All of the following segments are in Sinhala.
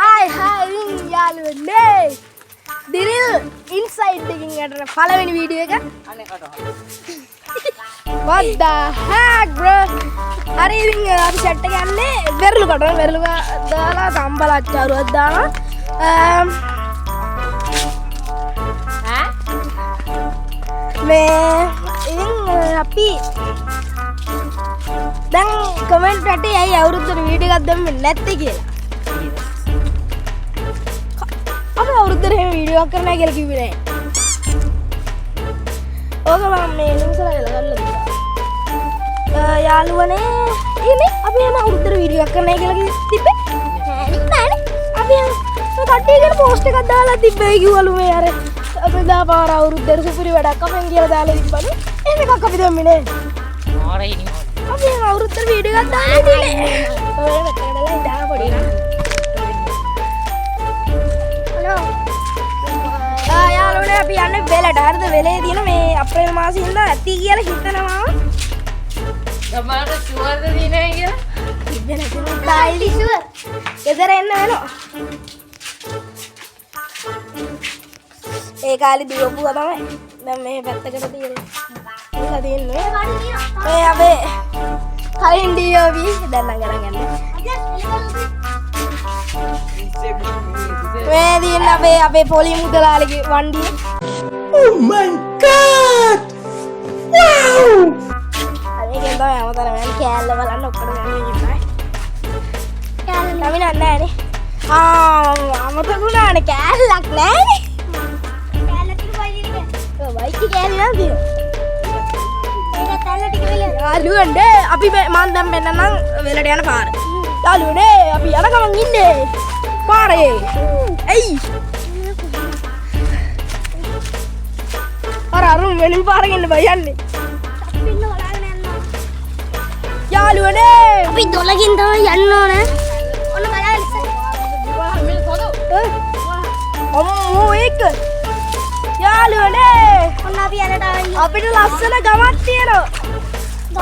Hi යාළුවනේ. දිරිල් ඉන්සයිඩ් එකකින් යටට පළවෙනි වීඩියෝ එක. What the heck bro? හරි ඉතින් අපි සෙට් එක යන්නේ වෙරළු දාලා සම්බලච්චාරුවක් දානවා. මේ ඉතින් අපි දැන් කමෙන්ට් එකේ ඇයි අවුරුද්දට වීඩියෝ එකක් දැම්මේ නැත්තේ කියලා. අපි අවුරුද්දට එහෙම වීඩියෝ එකක් කරන්නයි කියලා කිව්වේ නෑ. ඕක මම මේ නිවසලා ගලලා දුන්නා. යාළුවනේ ඉන්නේ අපි එහෙම අවුරුද්දට වීඩියෝ එකක් කරන්නයි කියලා තිබ්බේ. නෑනේ. අපි කට්ටියකට පෝස්ට් එකක් දාලා තිබ්බේ කිව්වලු මේ අර අපි දාපාර අවුරුද්දට සුපිරි වැඩක් අපෙන් කියලා දාලා තිබ්බලු. එහෙම එකක් අපි දැම්මේ නෑ. මාරයි නේ. අපි අවුරුද්දට වීඩියෝ එකක් දාලා ඉන්නේ. ඔය මෙතනදලා ඉඳලා පොඩි නා. හලෝ. යාළුවනේ අපි යන්නේ වෙලට. හරිද? වෙලේ තියෙන මේ අප්‍රේල් මාසෙ ඉඳලා ඇති කියලා හිතනවා. සමහරට ෂුවර්ද දිනේ කියලා. ඉතින් ඩයිලි ෂුවර්. ගෙදර එන්න වෙනවා. ඒ කාලේ දියුපුවා තමයි. දැන් මේ පැත්තකට තියෙන්නේ. ඒක තියෙන්නේ. මේ අපේ කලින් ඩියෝවි දැන් නම් ගණන් යන්නේ. මේ දින අපේ පොලි මුදලාලිගේ වණ්ඩිය. Oh my god! Wow! අරගෙන තමයි අවතර මම කෑල්ල බලන්න ඔක්කොම යන්නේ ඉන්නේ. කෑල්ල නෑ නේ. අමතකුණානේ කෑල්ලක් නෑනේ. යාළුවනේ අපි මම දැන් මෙන්නනම් වෙලට යන පාර. යාළුවනේ අපි යන ගමන් ඉන්නේ පාරේ. එයි. අරුන් වෙලින් පාරකින් ඉන්න බය යන්නේ. අපින්න හොලාගෙන යනවා. යාළුවනේ අපි 12කින් තමයි යන්න ඕනේ. ඔන්න බලන්න ඉස්සර. අම්මෝ ඒක යාළුවනේ ඔන්න අපි යන්නට ආවයි. අපිට ලස්සන ගමක් තියෙනවා.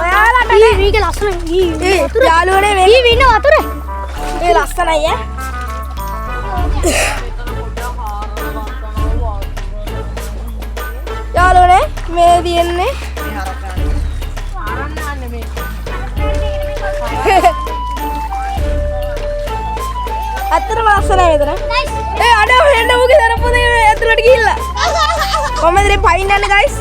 ඔයාලට මේක ලස්සනයි. යාළුවනේ මේ ඉන්න වතුර. ඒ ලස්සනයි ඈ. යාළුවනේ මේ දින්නේ ආරන්න මේ. අතරම ලස්සනයි මෙතන. ඒ අඩේ හෙන්න මුගේ දරපොදේ ඇතුළට ගිහිල්ලා. කොහමද මේ පයින් යන්නේ guys?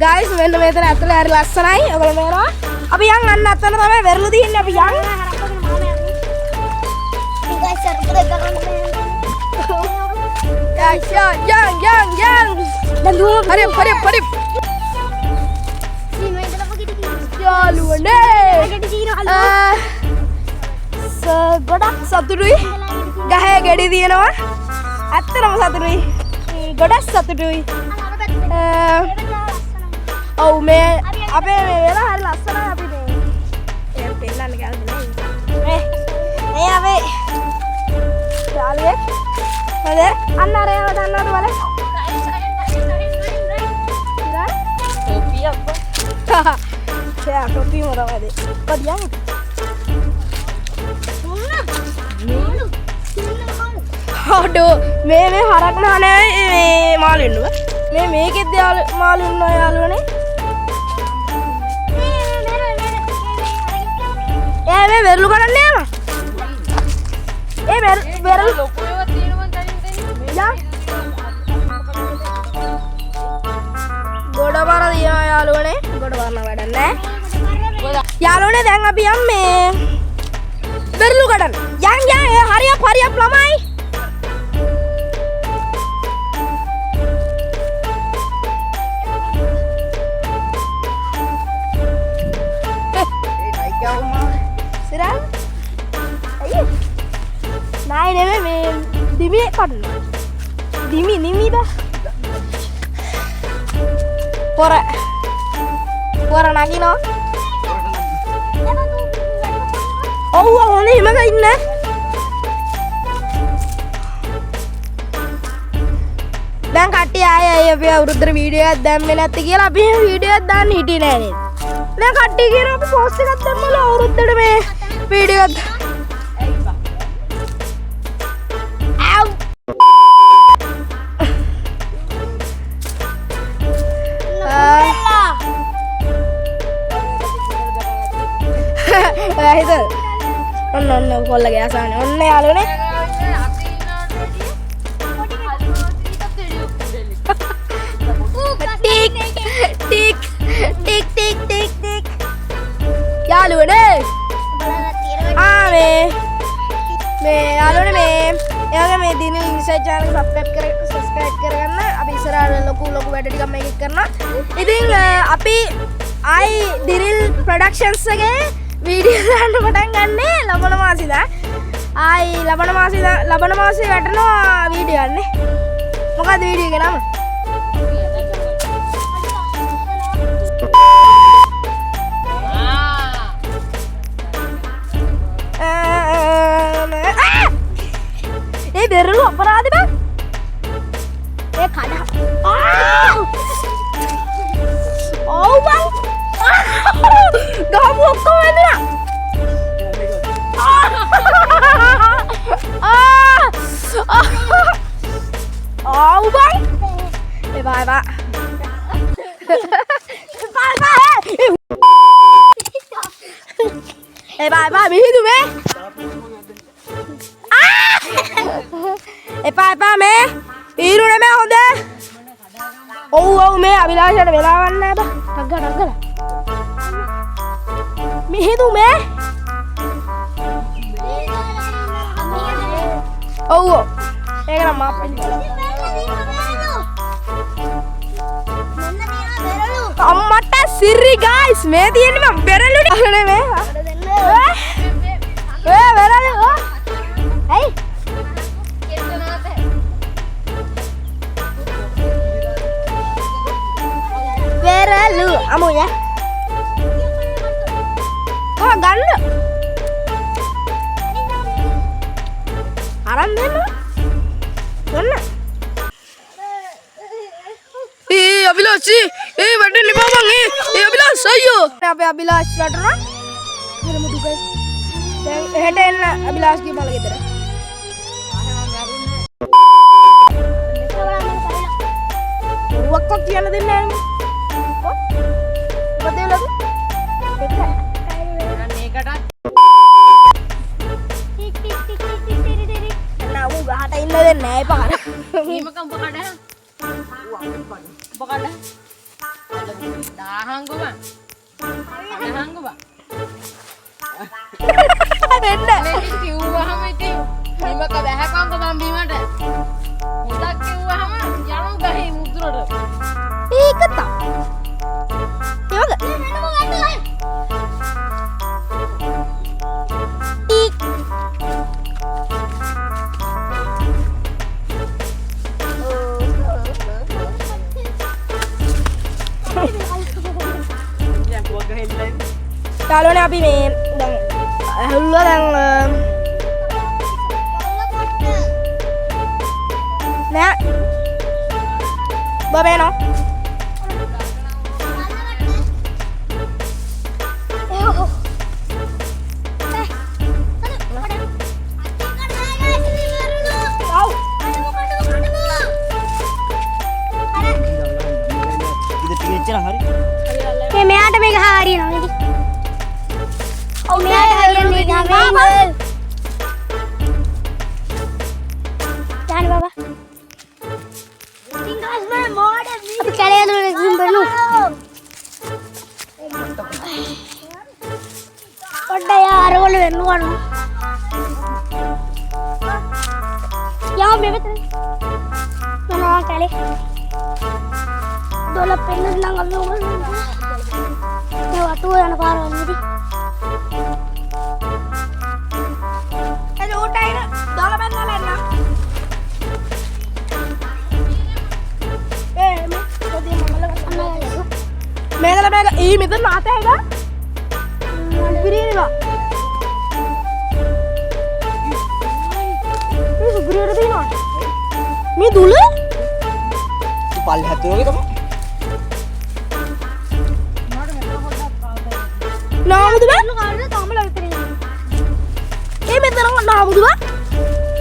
guys මෙන්න මෙතන ඇතුළේ හරි ලස්සනයි. ඔයගොල්ලෝ මේනවා. අපි යන් අන්න අතන තමයි වෙරළු දින්නේ අපි යන්. guys අර ගන්න. යන්. දැන් දුව හරි. යාළුවනේ. ගොඩක් සතුටුයි. ගහේ ගෙඩි දිනනවා. ඇත්තටම සතුටුයි. ගොඩක් සතුටුයි. ඔව් මේ අපේ මේ වෙලා හරි ලස්සනයි අපි මේ. ඒක පෙන්නන්න ගාලා නේ. මේ අපේ යාළුවෙක්. හද අන්න අර ඒව දන්නවද බලන්න. කොපි අප්පා. යා කොපි මොරවද? කොඩියන්. අඩෝ මේ හරක් නානේ මේ මාළු ඉන්නවා. මේකෙත් මාළු ඉන්නවා යාළුවනේ. මේ වෙරළු ගන්න යනවා. ඒ වෙරළු ලොකු ඒවා තියෙනවා තනින් යා. ගොඩබර දියා යාළුවනේ. ගොඩබරන වැඩක් නැහැ. යාළුවනේ දැන් අපි යන්නේ වෙරළු ගන්න. යන් හරියක් ළමයි. Này nè mày Dimi kan Dimi dah Pora lagi no Oh ini mana ini Dan kati ayah ya අවුරුද්දට වීඩියෝ එකක් දැම්මේ නැති කියලා අපි මේ වීඩියෝ එකක් දාන්න හිටියේ නෑ නේද දැන් කට්ටිය කියන අපි පෝස්ට් එකක් දැම්මල අවුරුද්දට මේ වීඩියෝ එකක් හිත ඔන්න කොල්ලගේ ආසානේ ඔන්න යාළුවනේ ටික් යාළුවනේ මේ යාළුවනේ එයාගේ මේ දින ඉන්සයිට් channel එක subscribe කරගන්න අපි ඉස්සරහට ලොකු වැඩ ටිකක් මේක කරනවා ඉතින් අපි ආයි දිරිල් ප්‍රොඩක්ෂන්ස් එකේ වීඩියෝ දාන්න පටන් ගන්නේ ලබන මාසේ දා ආයි ලබන මාසේ වැටෙනවා වීඩියෝ ගන්න මොකක්ද වීඩියෝ එකේ නම ඒ බෙරළු අපරාධ බං ඒ කඩ ඔව් බං ගහමු ඔක්කොම වැදුනා ඔව් බං එපා මිහිඳු මේ එපා මේ ඊරුනේ මේ හොඳ ඔව් මේ අභිලාෂයට වෙලාවක් නැහැ බා ටග්ගා මිහිඳු මේ ඔව් ඒක නම් මාප්පෙන් අම්මට සිරි ගයිස් මේ තියෙන්නේ මම බෙරළුනේ අනේ මේ බෙරළු ඇයි බෙරළු අමුය ගන්න අරන් දෙන්න ගන්න අභිලාෂි වැටෙන්න එපා මං අභිලාෂ් අයියෝ අපේ අභිලාෂ් වැටුණා මෙලම දුකයි දැන් එහෙට එන්න අභිලාෂ්ගේ මල ගෙදර වක්කක් කියන්න දෙන්නේ නැහැ මොකද වෙලාද මේකට නෑ උඹ ගහට ඉන්න දෙන්නේ නැහැ පාර මේක උඹ කඩ උඹ කඩ දාහංගු බං දෙන්න කිව්වහම ඉතින් මේක බැහැකම් බං බීමට හොඳක් කිව්වහම යමු ගහේ මුද්‍රට ඒක තමයි යාළුවනේ අපි මේ දැන් ඇහුල්ලා දැන් නෑ බබේනෝ මෙයාට මේක හරියනවා නේද? ඔව් මෙයාට හරියන්නේ මේක හරියන්නේ. යාන බබා. සිංගස් මම මොඩ අපි කලේ දුන්නේ සිම්බලු. පොඩ්ඩ යාර වල වෙන්නවා. යා මෙතන. මොනවා කලේ? දොල පෙන්නන්න නම් අපි උගන්වන්න. ඒ වටුව යන පාර වලදී. ඒ උටයින දොල පෙන්නලා එන්න. මේ පොඩි මමල ගන්න. මේකල මේක ඊ මෙතන නැතේද? පිරිනවා. මේ සුග්‍රියර දිනවා. මේ දුල? පල්ලෙහාට වගේ තමයි. නාමද බෑ? තාමලා විතරයි. ආමුදුවා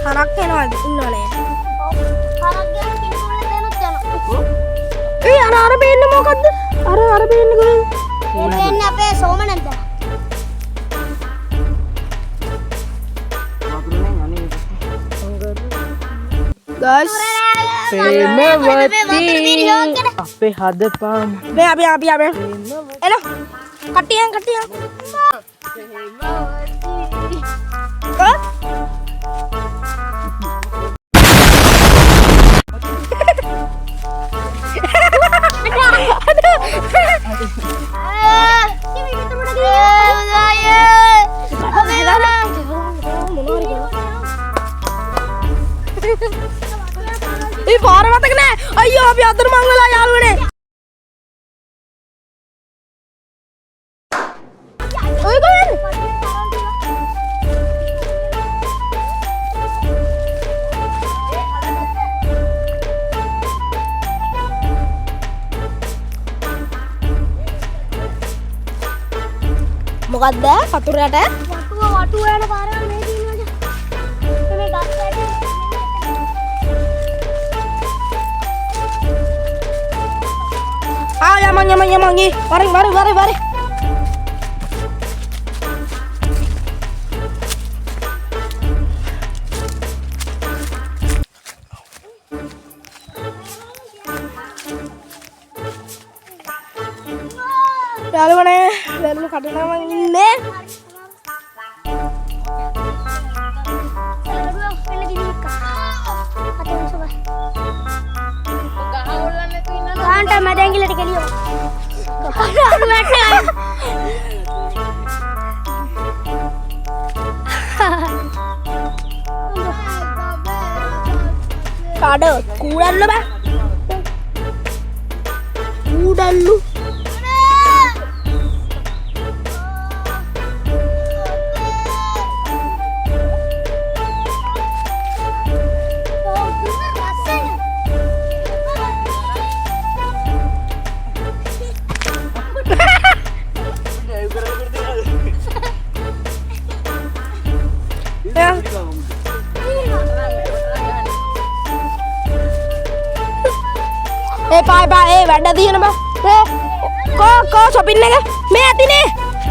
හරක් එනවා ඉන්නවනේ හරක් ගියම කිනුල්ල දෙනුත් යනවා. ඒ අර බේන්න මොකද්ද අර බේන්න කොහෙද ඒ වෙන්නේ අපේ සෝමනන්ද. guys ප්‍රේමවතී අපේ හදපාම මේ අපි එන කට්ටියන් ඒ පාර මතක නෑ අයියෝ අපි අතර මං වෙලා යාළුවනේ ඔය ගොල්ලන් මොකද්ද වතුරට වටුව යන පාරවල් මේ දිනවද? මේ ගස් වැටේ. යමන් වරේ යාළුවනේ වැල්ලු කඩනවා මං ඉන්නේ කාන්ට මැදැංගිලට කෙලියෝ. කඩ කූඩල්ල බෑ කූඩල්ලු පායි වැඩ තියෙන බා කෝ shopping එක මේ ඇතිනේ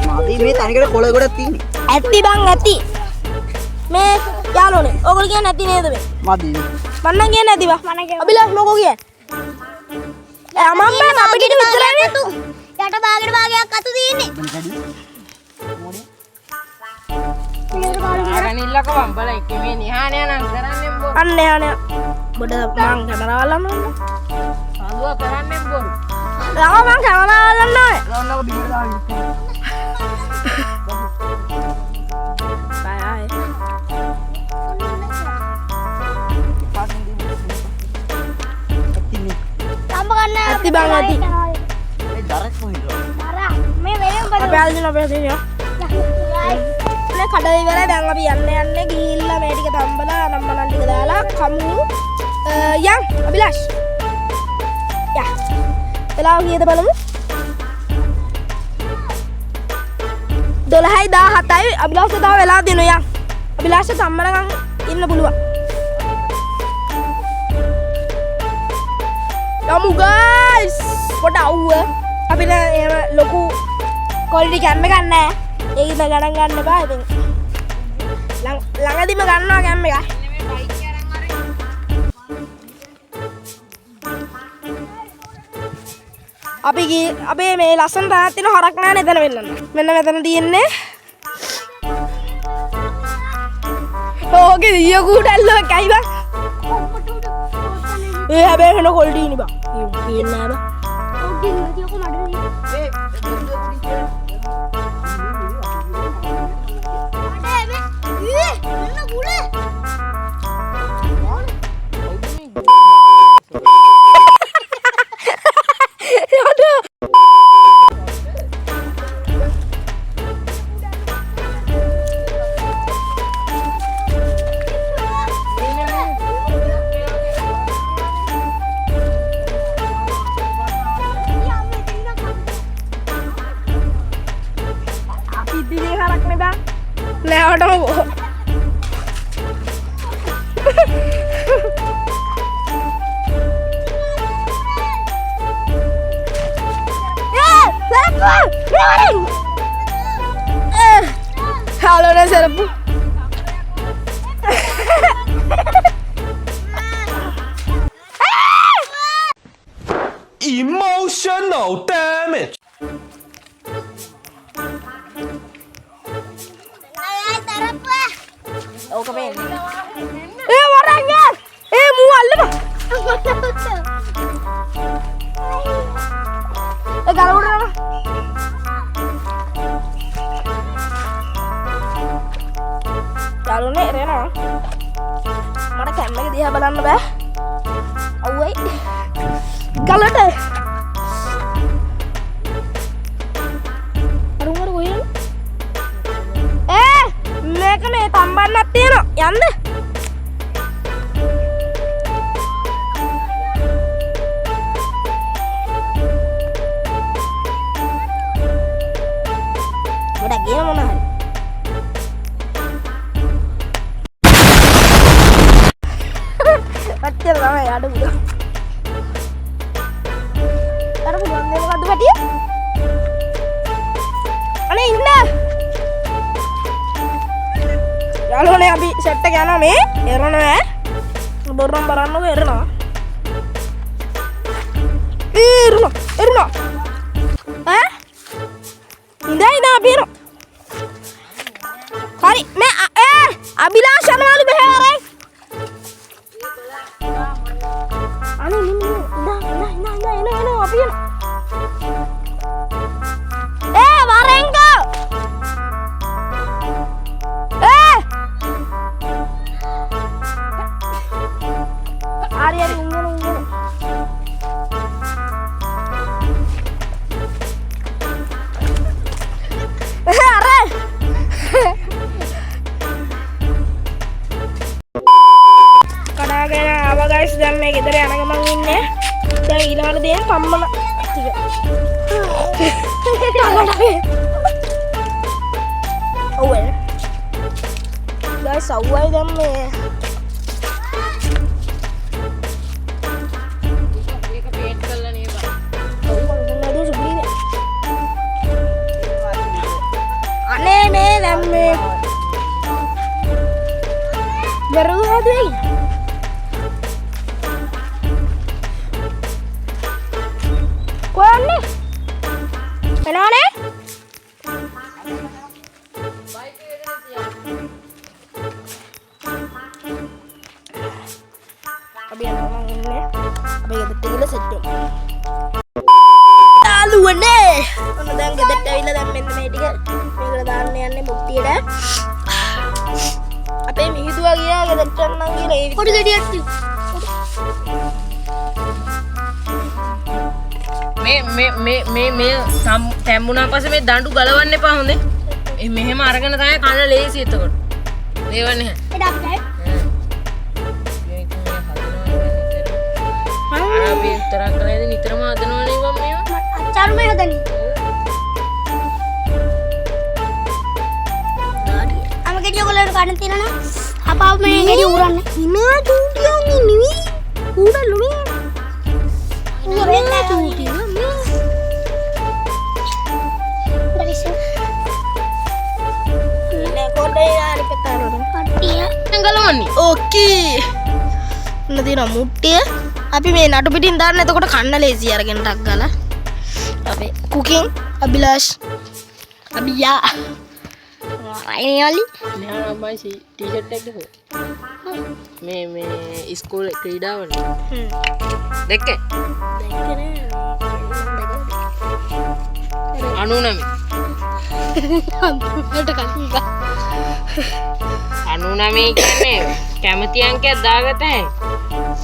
මාදී මේ තනිකර කොළ ගොඩක් තියෙන්නේ ඇති බං ඇති මේ යාළුවනේ ඔයගොල්ලෝ කියන්නේ නැති නේද මේ මාදී මම නම් කියන්නේ නැති බා අබිලාස් මොකෝ කියන්නේ අමම්ම අපිට විතරනේ තු යට භාගයක් අතු තියෙන්නේ. ආගනිල්ලක වම්බල එක මේ නිහානය නම් කරන්නේ බොරු අන්න බොඩ මං කැමරා වලන්න සඳුව කරන්නේ බොරු ලා මං කැමරා වලන්න ඕනේ ගොන්නක බිමට දාන්න බයි තඹ ගන්න ඇති බං ඇති ඒ දරක් කොහෙද අර මේ වෙලෙන් අපේ ආල්දින නේ කඩ ඉවරයි දැන් අපි යන්නේ ගිහිල්ලා මේ ටික තම්බලා නම්මනන් ටික දාලා කමු යන් අබිලාෂ් යා එලා ගියද බලමු 12:17යි අබිලාෂ් තාම වෙලා දෙනවා යන් අබිලාෂ් තම්බනකම් ඉන්න පුළුවන් යමු ගයිස් පොඩ අවුව අපිට එහෙම ලොකු ක්වොලිටි කැම් එකක් නැහැ ඒක ඉතින් ගණන් ගන්න බෑ ඉතින් ළඟදිම ගන්නවා කැම් එක අපි මේ ලස්සන තැනක් තියෙන හරක් නෑ නේද වෙන්න මෙන්න මෙතන තියෙන්නේ ඕකේ දිය කුඩල්ලෝ කයි බං ඒ හැබැයි වෙන ක්වොලිටි නේ බං පේන්නේ නෑ බං ඔව් දිනුතියක මඩේ Halo dah serbu. Emotional damage. Oh kemain. Warnanya. Mual lah. Kalau udah. Kalau nih Rena. Mana kamera dia balan bah. Awai. Kalau deh. Arungar gue. Mereka nih tambah nanti no, yang deh. Udah gini mana hari? Kecil lah ya, ada budak. Ada budak yang mau kadu dia? Aneh ini. Kalau nih abi set kena me, erona me, dorong barang me erona. Erona. Indah abi erona. Kari me Abilash ana malu behare. Ani ini abi erona. Barengko. Ari unggu. Are. Kadagena awa guys dan me ගෙදර යන ගමන් ඉන්නේ. දැන් ඊළඟට දෙන්නේ කම්මන ටික. ඔව් නේ. guys අවුයි දැන් මේ baru ada lagi. Kau ni, kenapa ni? Abi yang orang ini, abi yang betul sedap. Lalu ni, orang dah kita tahu dah mana dia. Mereka dah ni bukti dah. අපේ මිහිදුවා ගියා ගෙදරට නම් ගිහලා ඒ පොඩි ගෙඩියක් මේ තැම්බුණා පස්සේ මේ දඬු ගලවන්න එපා හොඳේ. මෙහෙම අරගෙන තමයි කන ලේසි එතකොට. දේවන්නේ. එඩ අප්ඩේට්. අපි විතරක් කරේද නිතරම හදනවනේ වම් මේවා. අච්චාරුම හදන්නේ. ගෙඩිය ඔයගොල්ලන්ට ගන්න තියෙනවා අපා මේ ගෙඩිය උරන්න ඉනා චූටියන් ඉන්නේ උරලුනේ උරෙන්න චූටිය මේ දරිස නේ කොඩේ යාරි පතරොන කට්ටිය ගලවන්නේ ඕකේ නදින මුට්ටිය අපි මේ නටු පිටින් දාන්න එතකොට කන්න ලේසි අරගෙන ටක් ගාලා අපි cooking අබිලාෂ් අබියා ini oli. Ini apa sih t-shirt tag itu? Me school kerida mana? Dekke? Anu nami? Anu nami kene? Kemati angke dagat hai?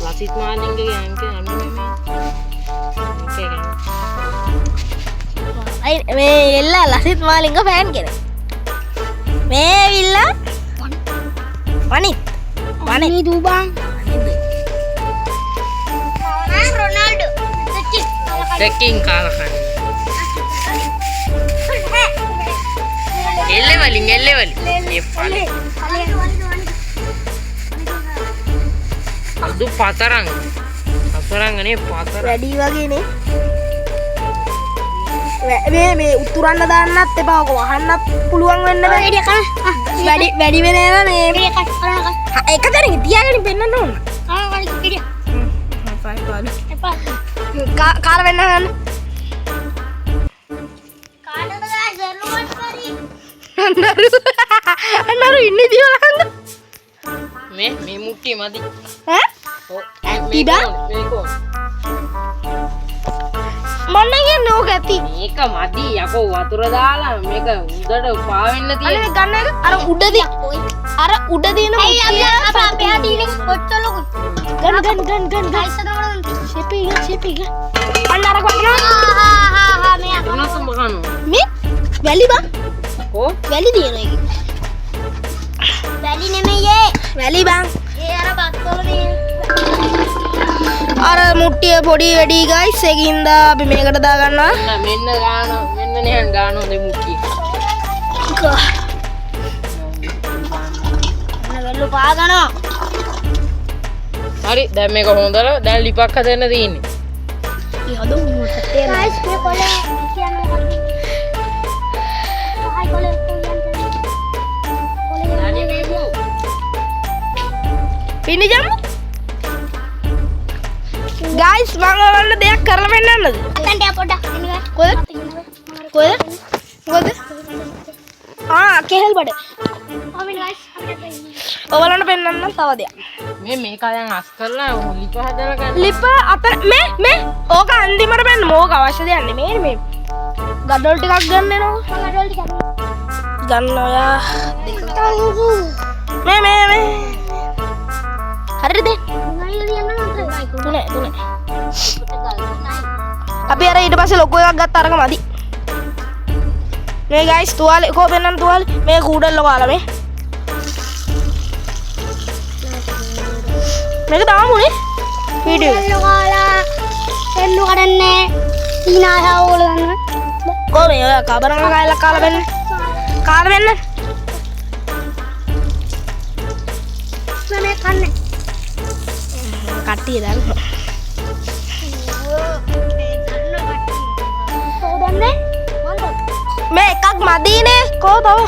Lasit maling ke angke anu nami? Angke kan? Me ella lasit maling ke fan kene? මේ විල්ලා වනි දූ බං රොනාල්ඩෝ දෙකින් කාලා කන්නේ එල්ලේ වලින් මේ පළේ අදු පතරංග. පතරංගනේ පතරංග. වැඩි වගේනේ. මේ උතුරන්න දාන්නත් එපා. ඔක වහන්නත් පුළුවන් වෙන්න බෑ. ගෙඩිය කන. වැඩි වෙන ඒවා මේ ගෙඩිය කන. එක තැනක තියාගෙන පෙන්නන්න ඕන. කන ගෙඩිය. එපා. කාල වෙන්න ගන්න. කාටද ගාස් දරුවන් පරි. අන්නරු ඉන්නේ දිවලහන්න. මේ මුට්ටිය මදි. ඈ? ඔව්. ඉඩා? මේක මන්න කියන්නේ ඕක ඇති. මේක මදි යකෝ වතුර දාලා මේක උඩට පාවෙන්න අනේ තියෙන. මේ ගන්න එක අර උඩ තියෙන අයි අපේ හදිනේ කොච්චර ලොකු. ගන්න. ගයිසදවලන්. ෂෙපි අන්න අර කොටනවා. මෙයා මොනවද බකනෝ? මේ වැලි බං. කො? වැලි තියෙන එක. වැලි නෙමෙයි වැලි බං. ඒ අර බත්වල නේ. අර මුට්ටිය පොඩි වැඩි ගයිස් ඒකින්ද අපි මේකට දා ගන්නවා. මෙන්න ගාන මෙන්න නේ ගාන හොඳ මුට්ටිය. වෙල්ලු පාගනවා. හරි දැන් මේක හොඳලා දැන් ලිපක් හදන්න තියෙන්නේ. ඊ හදමු මුට්ටිය තේරෙනවා. ගයිස් මේ කොලේ කියනවා. හයි කොලේ පින්නි ජම්මු. ගයිස් මම ඔයාලට දෙයක් කරලා පෙන්නන්නද? අතන්ට පොඩ්ඩක් එන්න. කොහෙද? මොකද? කෙහෙල් බඩ. ආවෙන් ගයිස් අපිට ඔයාලට පෙන්නන්න තව දෙයක්. මේක දැන් අස් කරලා ලිප හදලා ගන්න. ලිප අතර මේ ඕක අන්තිමට පෙන්න ඕක අවශ්‍ය දෙයක් නෙමෙයි මේ ගඩොල් ටිකක් ගන්න එනවා. ගඩොල් ටික ගන්න ඔයා මේ හරිද? තුනේ අපි අර ඊට පස්සේ ලොකු එකක් ගත්ත අරක මදි. මේ ගයිස් තුවාලේ කො පෙන්නන්න තුවාලේ මේ කූඩල්ල කාලා මේක දාමුනේ වීඩියෝ එක. ලෝකාලා එන්නු කඩන්නේ ඊනාහා ඕල ගන්න. කො මේ ඔය කබරංග කායලා කාලා වෙන්න. කාලා වෙන්න. මේ කන්නේ. කට්ටිය දාන්න. හොදන්නේ. මේ එකක් මදීනේ කො තව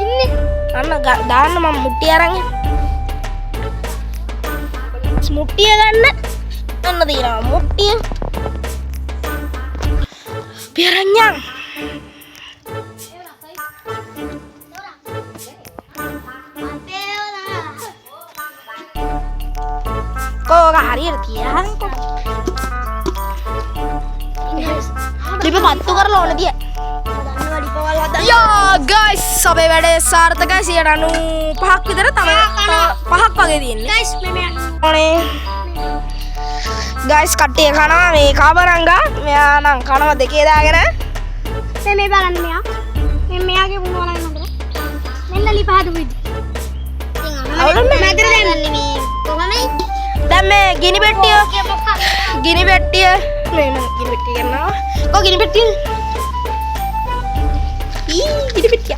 ඉන්නේ. අන්න දාන්න මම මුට්ටිය අරන් මුට්ටිය ගන්න. අන්න දීලා මුට්ටිය. පියරඤ්ඤං. කෝක හරියට තියහන්කො. ලිප පත්තු කරලා ඕන තිය. යා ගයිස් අපේ වැඩේ සාර්ථකයි 95ක් විතර තමයි 5ක් වගේ තියෙන්නේ. ගයිස් මේ ඕනේ. ගයිස් කට්ටිය කනවා මේ කාබරංගා. මෙයා නම් කනවා දෙකේ දාගෙන. මේ බලන්න මෙයා. මෙයාගේ වුණ වලයි නේද? මෙන්න ලිප හදපු විදිහ. අවුලුන්නේ මැදට දැම්මන්නේ මේ කොහමයි? දැන් මේ ගිනි පෙට්ටිය ගිනි පෙට්ටිය මේ මම ගිනි පෙට්ටිය ගන්නවා. කො ගිනි පෙට්ටිය ගිනි පෙට්ටිය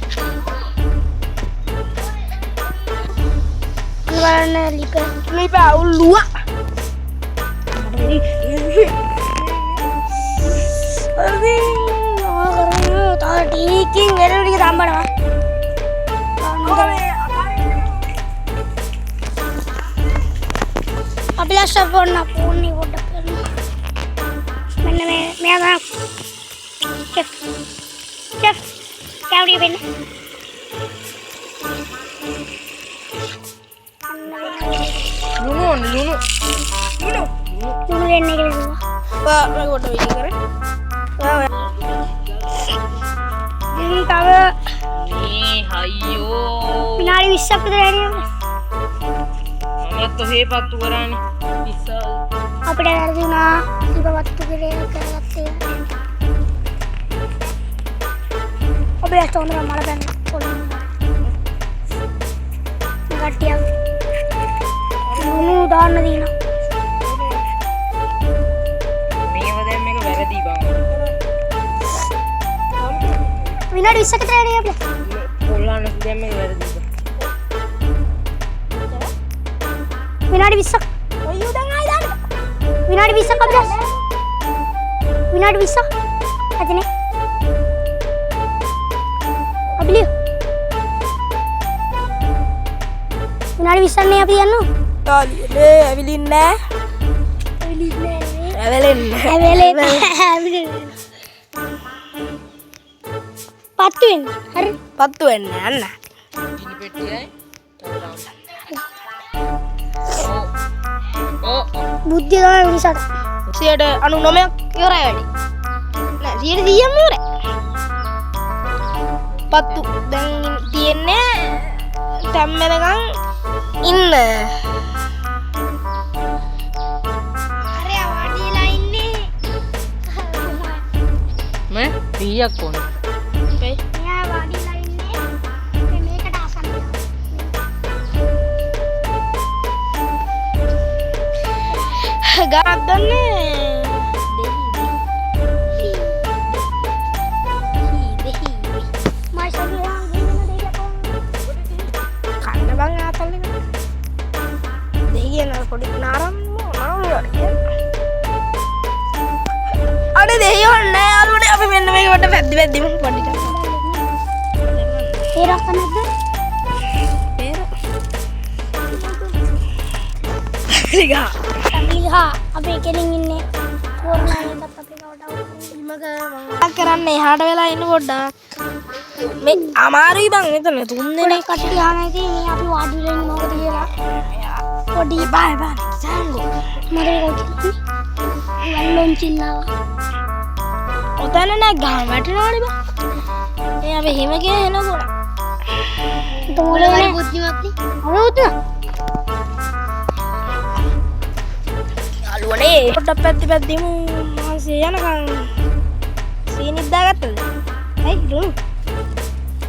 බලන්න ලිප අවුලුවා. ටිකකින් වෙන ටික තම්බනවා. අපි ලස්සන පොන්න පොන්නේ පොඩ්ඩක් කරනවා. මෙන්න මෙයා චෙක් කැවුරිය වෙන්න. ලුණු ලුණු දෙන්නේ කියලා. මේක කොට වීඩියෝ කරේ. තව මේ අයියෝ විනාඩි 20ක් විතර යනවා. මමත් ඔහේ පත්තු කරානේ. ඉස්සල් අපිට වැරදි වුණා. ඉබවත්තු කරේ කරගත්තේ. ඔබේ අතෝන මල දැන් පොළොන්. ගටියක්. ලුණු දාන්න දිනවා. මේව දැන් මේක වැරදි බං. විනාඩි 20ක් විතර යන්නේ අපිට. පොල්ලාන දැන් මේක වැරදි. විනාඩි 20ක්. ඔයෝ දැන් ආයි දාන්න. විනාඩි 20ක් අභිලාෂ්. විනාඩි 20ක්. ඇතිනේ. අභිලිය. විනාඩි 20ක් නේ අපි යන්නේ. තාලියේ ඇවිලින්නේ නැහැ. ඇවිලින්නේ. පත්තු වෙන්න. හරි. පත්තු වෙන්නේ යන්න. ගිනි පෙට්ටියයි. ඕ බුද්ධිය තමයි මිනිසාට. 99ක් ඉවරයි වැඩි. නෑ 100ම ඉවරයි. පත්තු දැන් තියෙන්නේ තැම්මෙනකන් ඉන්න. හරි ආවඩිලා ඉන්නේ. මේ 100ක් ඕන. මෙයා වාඩිලා ඉන්නේ. මේකට ආසන්න. ගානක් දන්නේ කන්න බං ආතල් එක දෙහි කියන පොඩි නාරම් අඩ දෙහි ඕනේ යාළුවනේ අපි මෙන්න මේක වට පැද්දි පැද්දිම පොඩි ටක් ඒරක් නැද්ද? ලිගා අභිලා අපි කෙලින් ඉන්නේ. කොරෝනාවකට අපි කවදාවත් ඉමක මම කරන්නේ එහාට වෙලා ඉන්න පොඩ්ඩක් මේ අමාරුයි බං මෙතන තුන් දෙනෙක් කටි ගහන ඉතින් මේ අපි වාඩිලා ඉන්නේ මොකද කියලා. පොඩි බයි බයි සංගෝ මරේ කොටි. වල්ලොන් චින්නාව. ඔතන නෑ ගහන වැටෙනවනේ බං මේ අපි හිම කියන එනකොට තෝලේ බුද්ධිමත් නේ. අරෝතුන. යාළුවනේ පොඩ්ඩක් පැද්දි පැද්දිම මාසේ යනකම් සීනිත් දාගත්තද? ඇයි ලුණු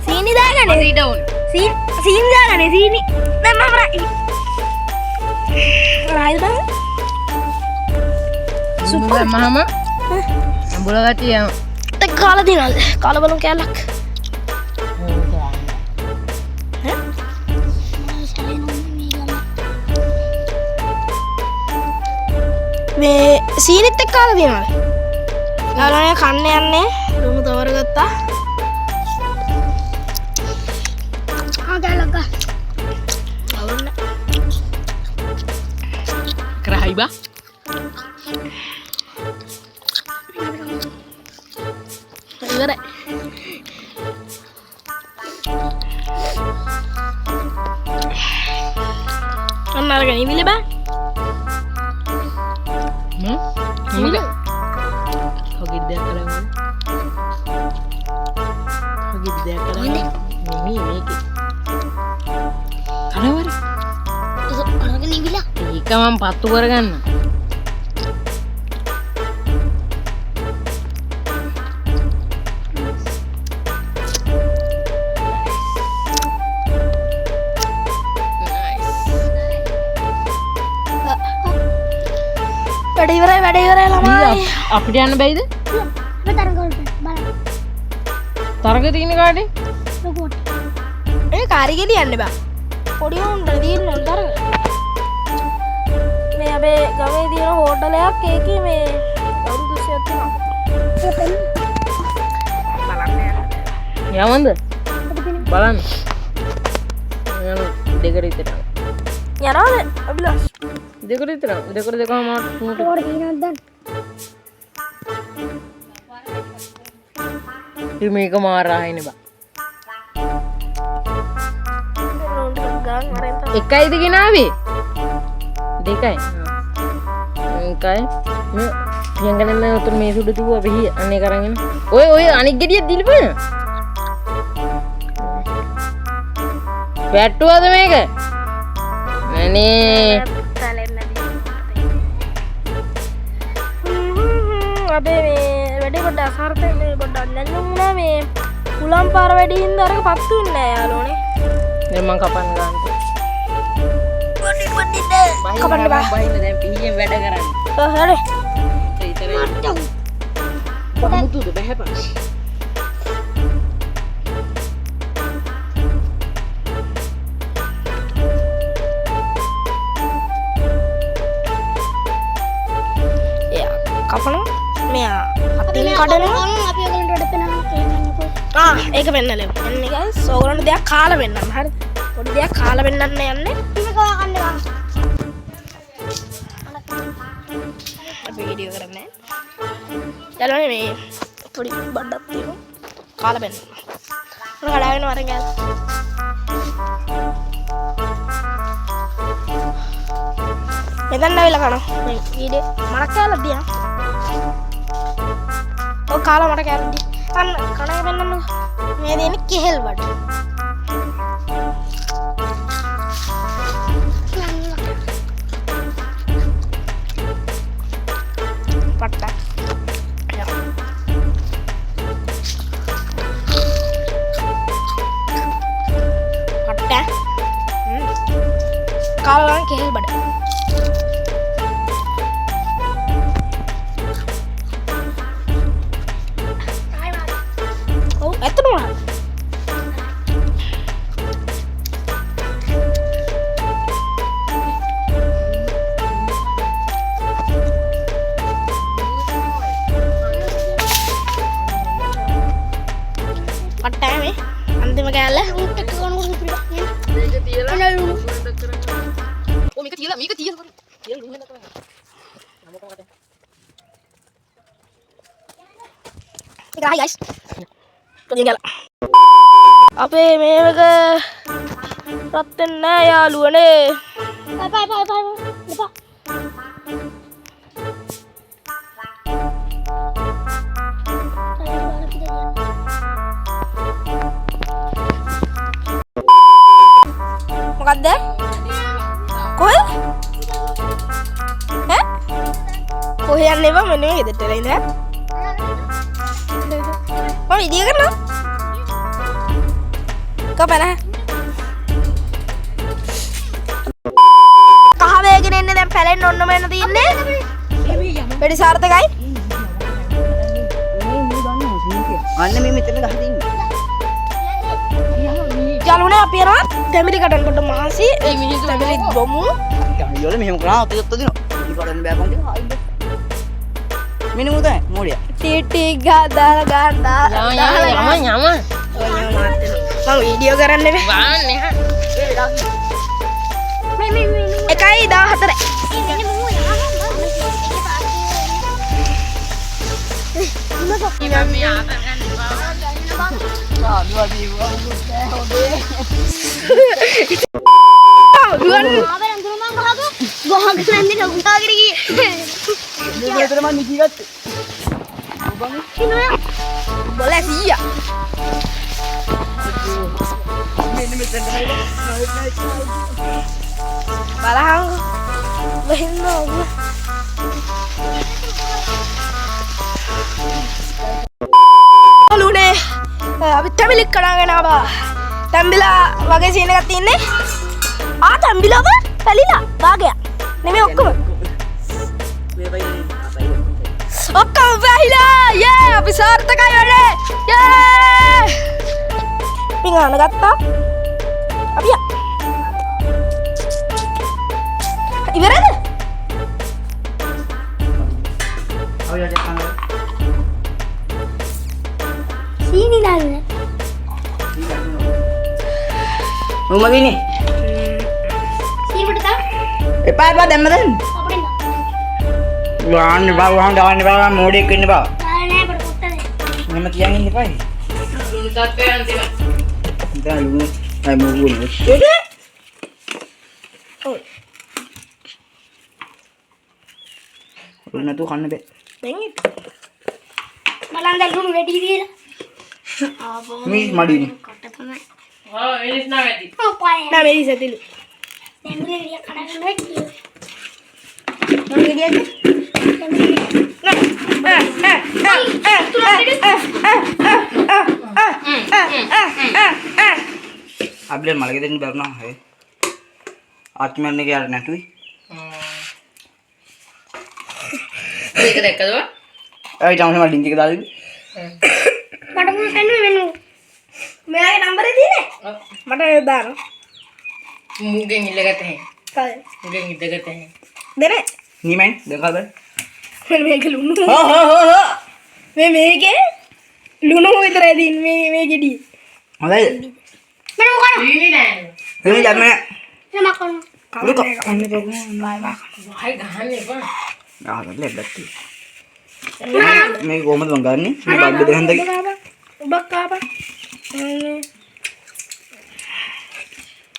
සීනි දාගන්නේ ඊට ඕන. සීනි දාගන්නේ සීනි දැන් මම රායිද බං සුපර් මහම අඹල ගතිය. තේ කාලා දිනවද? කාලා බලමු කැලක්. මේ සීනිත් එක්ක කාලා දිනවද? යාළුවනේ කන්න යන්නේ ලුණු තවරගත්තා. ආගලක. අවුන්න කරහයි බා. ඉවරයි. අන්න අරගෙන ඉවිලි බා. ඉවිලි. හොගිට දෙයක් කරගන්න. හොගිට දෙයක් කරගන්න. මේක. කනවරි. අරගෙන ඉවිලා. ඒක මම පත්තු කරගන්න. වැඩ ඉවරයි ළමයි. අපිට යන්න බැයිද? අපි තරඟ වලට බලන්න. තරග තියෙන කාටේ? ලොකුවට. ඒ කාරිගෙඩි යන්න බා. පොඩි උන්ට දින්න උන්ටර. මේ අපේ ගමේ තියෙන හෝටලයක් ඒකේ මේ අවුරුදු 30ක් තියෙනවා. බලන්න යන්න. යවන්ද? බලන්න. යන දෙකට විතර. යනවාද අභිලාෂ්? දෙකට විතර. දෙකට දෙකම මාත් තුනට. ඕකට දිනනවද දැන්? ඉතින් මේක මාරායිනේ බා. එකයිද ගෙනාවේ? දෙකයි. එකයි. මේ පියංගනෙන් උතුර මේ සුඩු තිබුවා අපි අනේ කරගෙන. ඔය අනික් ගෙඩියක් දිලිපන. වැට්ටුවද මේක? නනේ. අපේ මේ වැඩේ පොඩ්ඩක් අසාර්ථක මේ පොඩ්ඩක් නැන්නුනා මේ උලම් පාර වැඩි හින්දා අරක පත්තු වෙන්නේ නැහැ යාළුවනේ. දැන් මං කපන්න ගන්න. කපන්න බෑ. බහින්න දැන් පීයෙන් වැඩ කරන්නේ. හරි. ඒතරයි. කොහොමද බහැපන්. කඩනවා. අපි ඔයගලන්ට වැඩ පෙන්නනවා කියන්නකෝ. ඒක වෙන්නලු. එන්නේ guys. ඕගොල්ලන්ට දෙයක් කාලා වෙන්නන්න. හරිද? පොඩි දෙයක් කාලා වෙන්නන්න යන්නේ. ඉතින් කවා කන්නවා. අපි වීඩියෝ කරන්නේ. යාළුවනේ මේ පොඩි බඩක් තියෙනවා. කාලා වෙන්න. මොන කඩාගෙන වරන් ගියා. මෙතන නැවිලා කනවා. මේ වීඩියෝ මරක් කාලා දියා. ඔය කාලා මට කෑල්ල දී. අන්න කණේ වෙන්නන්න. මේ දෙන්නේ කෙහෙල් බඩ. පට්ට. පට්ට. කාලා වරන් කෙහෙල් බඩ. ඇත්තම මොනවද? පට්ටයි අන්තිම කෑල්ල උන්ට කනකොට පිටක් නේ. මේක තියලා එනලු. ඕ මේක තියලා තියලා ලුණු වෙනද කරන්නේ. ඒක හයි ගයිස්. කොහෙන් ගියලා? අපේ මේක රත් වෙන්නේ නැහැ යාළුවනේ. බයි. එපා. මොකද්ද? කොහෙද? ඈ? කොහෙ යන්නේ බං මෙන්න මේ ගෙදරට එලා ඉඳලා. මම වීඩියෝ කරනවා. කපන. කහ වේගෙන එන්නේ දැන් පැලෙන්න ඔන්න මෙන්න තියන්නේ. වැඩි සාර්ථකයි. අන්න මේ මෙතන ගහලා ඉන්නේ. යාළුවනේ අපි යනවා දෙමිලි කඩන්නකොට මහන්සි. ඒ මිනිස්සු දෙමිලි බොමු. ඊයෝල මෙහෙම කරා ඔතේ ඔත දිනවා. ඊ කරන්න බෑ පොන්ගේ ආයි. මිනිමු තමයි මොඩියා. ටීටි ගාදාලා යම මම වීඩියෝ කරන්න බෑ. වාන්නේ හා එකයි 14. මෙන්න මූ යනවා. ඉතින් මේ ආතර ගන්න බා ආදුවා දීවා හොදේ. ආවෙන් දුරමන් ගහගෝ. ගහගෙන නැන්නේ උඩාගෙන ගියේ. මෙතන මම නිකි ගත්තේ. කිනෝයා. බොල 100. මෙන්න මෙතන බලහන් බහින්න ඕන. ලුනේ අපි තැඹිලි කඩාගෙන ආවා. තැඹිලා වගේ සීන් එකක් තියෙන්නේ. තැඹිලව පැලිලා භාගයක්. නෙමෙයි ඔක්කොම. ඔක්කොම වැහිලා. යේ අපි සාර්ථකයි වැඩේ. යේ! පිඟාන ගත්තා. අපි ඉවරද? සීනි දාන්නේ. උමගිනේ. සීනිට තා. එපා දැම්ම දැන්. අපිට වහන්න බා මොඩෙක් වෙන්න බා. නෑ අපිට කොට්ටනේ. මම කියන් ඉන්න එපා. ලුණු තත්ත්වයන් තියෙනවා දැන් ලුණු අය මොගුනේ. ලුණු නතු කන්න බෑ. බලන්න දැන් ලුණු වැඩි කියලා. ආපෝ මේ මඩිනේ. කොට තමයි. ආ එනිස් නැති ඔව් පාය. නෑ මේ ඉසතිලු. දැන් මේ විදිය කඩගෙන වෙන්නේ. මම ගියද? අපිට මලක දෙන්න බැරුණා හේ. ආත්මයන් එක යාර නැතුයි. මේක දැක්කද? ඒ ඊට අමතක ලින්ක් එක දාලා මට මොකද වෙන්නේ වෙනු. මෙයාගේ නම්බරේ තියෙන්නේ? මට දාන්න. මුගෙන් ඉල්ලගත්ත හැ. කායි? මුගෙන් ඉඳගත්ත හැ. දෙන්නේ? නිමෙන් දෙකද? මෙන්න මේක ලුණු. හා මේකේ ලුණු විතරයි දින්නේ මේ ගෙඩිය. හොඳයි. මම මොකද? සීනි නෑ. එනේ ජම්මේ. මම කන්න. උඩට. කන්න බගුම බයි හයි ගහන්න එපා. ආ ලැබ්බත්. මේ කොහමද මං ගන්නෙ? මේ බබ්බ දෙහන්ද උබක් කාපා.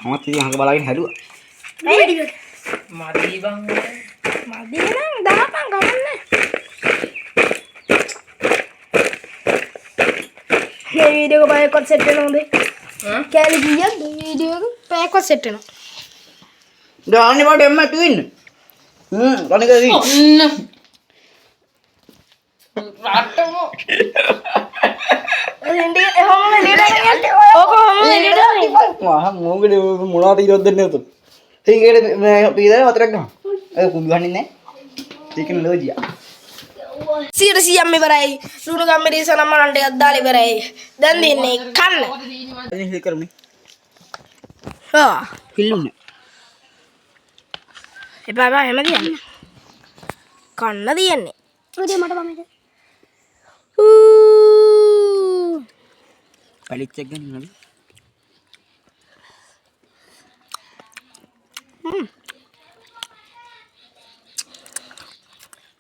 අමත් ඉතින් අහක බලාගෙන හැදුවා. මදි බං. මදි නම් දාපන් ගමන්නේ. මේ වීඩියෝ එක පැයක්වත් සෙට් වෙනවද? කැලි ගියත් වීඩියෝ එක පැයක්වත් සෙට් වෙනවා. දාන්නේ බඩ එම්ම තුින්න. කණික දී. රට්ටමෝ. එන්නේ එහෙම එළියට යන්නේ. ඕක ඔහම එළියට යන්නේ. මහා මොකද මොනවද ඉරොත් දෙන්නේ උතන. ඊකේට මේ පීදා වතරක් ගන්න. ඒ කුඹි ගන්නේ නැහැ. ඒකන ලෝජියා. 100 ඉවරයි. ලුණු ගම්මිරි සනමනන්ට එකක් දාලා ඉවරයි. දැන් දෙන්නේ කන්න. ඉතින් හිල් කරමු. ආ හිල්ලුනේ. එපා බා හැම දියන්නේ. කන්න දියන්නේ. උදේ මට බමෙද? පැලිච් එක ගන්නවද?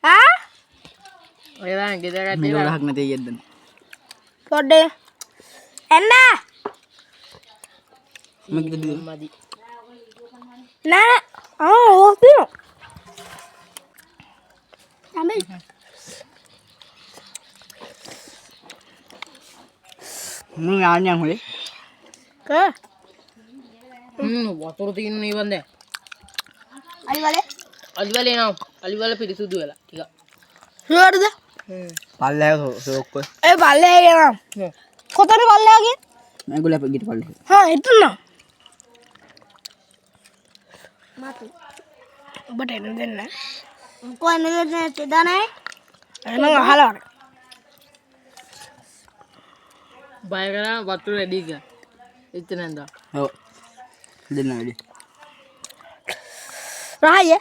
ආ ඔය දැන් ගෙදර මේ වලහක් නැතේ යද්දන. පොඩ්ඩේ එන්න මම කිව්ද මදි. නෑ ඕස්තිනෝ තමයි. මම ආන්නේ හොලේ. කා වතුර තියෙන නේ වන්ද. අලි වලේ. අලිවල එනවා. අලිවල පිරිසුදු වෙලා ටික. හරිද පල්ලෑව සෝක්ක. ඒ බල්ලේ යනවා කොතන බල්ලයාගේ මේගොල්ලෝ අපිට ගිට පල්ලේ. හා එතුන ඔබට එන්න දෙන්න කොහොමද දෙන්නේ? එහෙනම් අහලා බය කරා වතුර වැඩි ගියා. එච්ච නැන්ද. ඔව්. දෙන්න වැඩි. රාය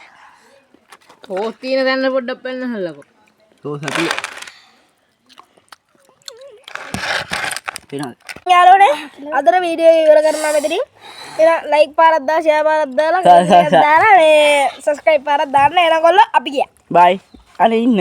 තෝස් තියෙන දැන්න පොඩ්ඩක් පෙන්නහල්ලකෝ. තෝ සතිය. තේනවද? යාළුවනේ අදට වීඩියෝ එක ඉවර කරනවා මෙතනින් එහෙනම් ලයික් පාරක් දාලා ෂෙයා පාරක් දාලා කමෙන්ට් එකක් දාලා මේ සබ්ස්ක්‍රයිබ් පාරක් දාන්න එනකොල්ල අපි ගියා බයි. අනේ ඉන්න.